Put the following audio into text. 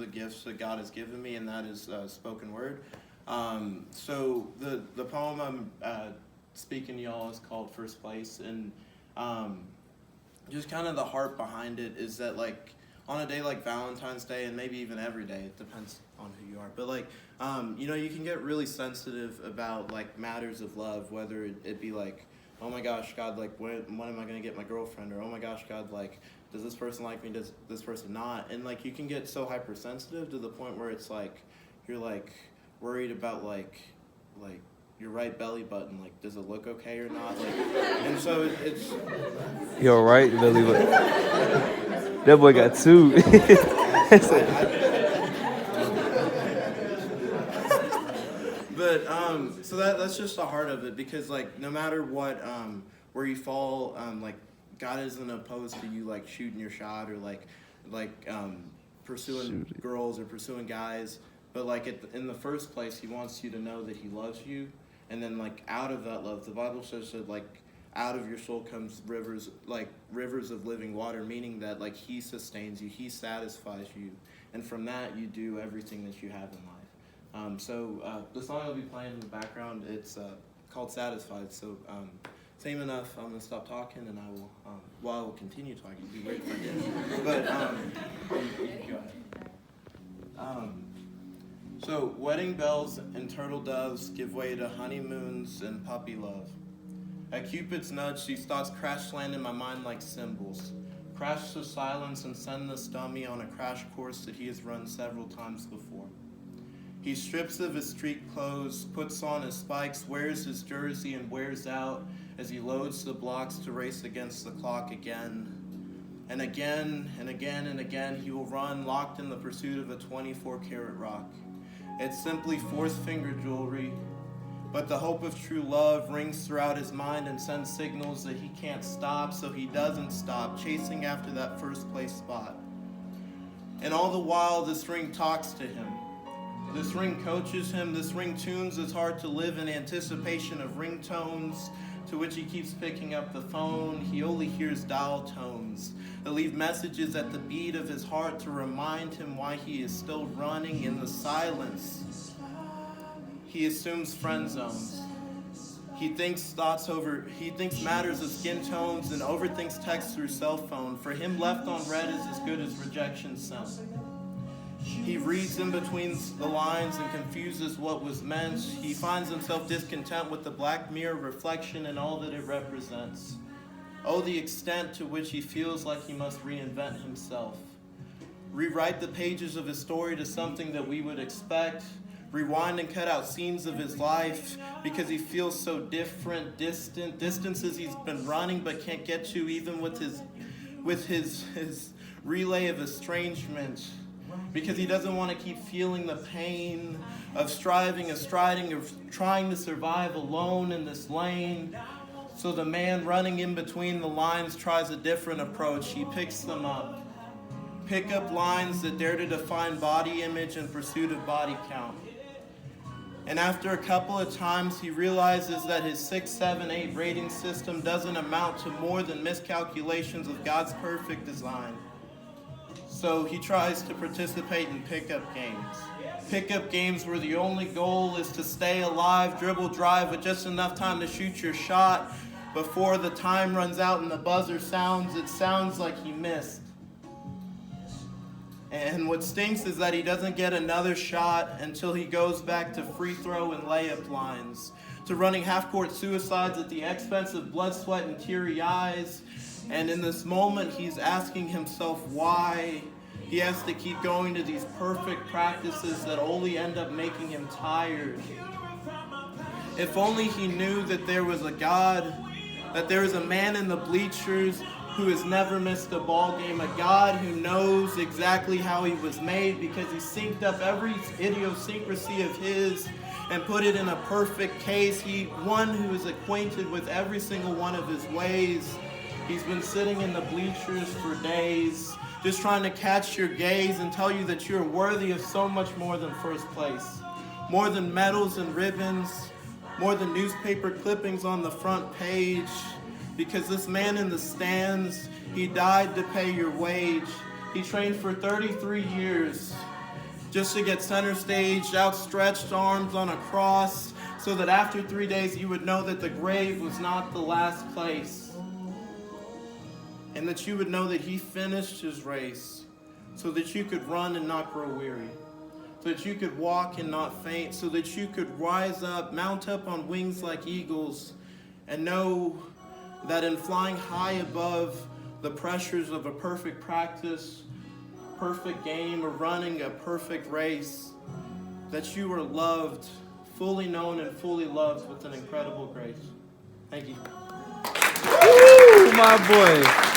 the gifts that God has given me, and that is spoken word. So the poem I'm speaking to y'all is called First Place, and just kind of the heart behind it is that, like, on a day like Valentine's Day, and maybe even every day, it depends on who you are, but like, you can get really sensitive about like matters of love, whether it be like, oh my gosh, God, like, when am I going to get my girlfriend? Or, oh my gosh, God, like, does this person like me? Does this person not? And like, you can get so hypersensitive to the point where it's like, you're like worried about like your right belly button, like, does it look okay or not? Like, and so it's. You're right, belly button. That boy got two. But so that's just the heart of it, because like no matter what, where you fall, like God isn't opposed to you like shooting your shot or like pursuing girls or pursuing guys, but like in the first place, He wants you to know that He loves you, and then like out of that love, the Bible says that like out of your soul comes rivers of living water, meaning that like He sustains you, He satisfies you, and from that you do everything that you have in life. So the song I'll be playing in the background, it's called Satisfied. So same enough, I'm going to stop talking, and I will continue talking. It'd be weird if I didn't. But you can go ahead. So wedding bells and turtle doves give way to honeymoons and puppy love. At Cupid's nudge, these thoughts crash land in my mind like cymbals. Crash to silence and send this dummy on a crash course that he has run several times before. He strips of his street clothes, puts on his spikes, wears his jersey, and wears out as he loads the blocks to race against the clock again. And again, and again, and again, he will run, locked in the pursuit of a 24-karat rock. It's simply fourth-finger jewelry, but the hope of true love rings throughout his mind and sends signals that he can't stop, so he doesn't stop, chasing after that first-place spot. And all the while, this ring talks to him. This ring coaches him. This ring tunes his heart to live in anticipation of ringtones, to which he keeps picking up the phone. He only hears dial tones that leave messages at the beat of his heart to remind him why he is still running in the silence. He assumes friend zones. He thinks matters of skin tones and overthinks texts through cell phone. For him, left on read is as good as rejection sent. He reads in between the lines and confuses what was meant. He finds himself discontent with the black mirror reflection and all that it represents. Oh, the extent to which he feels like he must reinvent himself. Rewrite the pages of his story to something that we would expect. Rewind and cut out scenes of his life because he feels so different, distant, distances he's been running but can't get to, even with his relay of estrangement. Because he doesn't want to keep feeling the pain of striving, of striding, of trying to survive alone in this lane. So the man running in between the lines tries a different approach. He picks them up. Pick up lines that dare to define body image in pursuit of body count. And after a couple of times, he realizes that his 6, 7, 8 rating system doesn't amount to more than miscalculations of God's perfect design. So he tries to participate in pickup games. Pickup games where the only goal is to stay alive, dribble, drive with just enough time to shoot your shot. Before the time runs out and the buzzer sounds, it sounds like he missed. And what stinks is that he doesn't get another shot until he goes back to free throw and layup lines, to running half-court suicides at the expense of blood, sweat, and teary eyes. And in this moment, he's asking himself why he has to keep going to these perfect practices that only end up making him tired. If only he knew that there was a God, that there is a man in the bleachers who has never missed a ball game, a God who knows exactly how he was made because he synced up every idiosyncrasy of his and put it in a perfect case. One who is acquainted with every single one of his ways. He's been sitting in the bleachers for days, just trying to catch your gaze and tell you that you're worthy of so much more than first place. More than medals and ribbons, more than newspaper clippings on the front page. Because this man in the stands, he died to pay your wage. He trained for 33 years. just to get center stage, outstretched arms on a cross, so that after 3 days you would know that the grave was not the last place, and that you would know that he finished his race, so that you could run and not grow weary, so that you could walk and not faint, so that you could rise up, mount up on wings like eagles, and know that in flying high above the pressures of a perfect practice, perfect game, or running a perfect race, that you are loved, fully known and fully loved with an incredible grace. Thank you. Woo, my boy.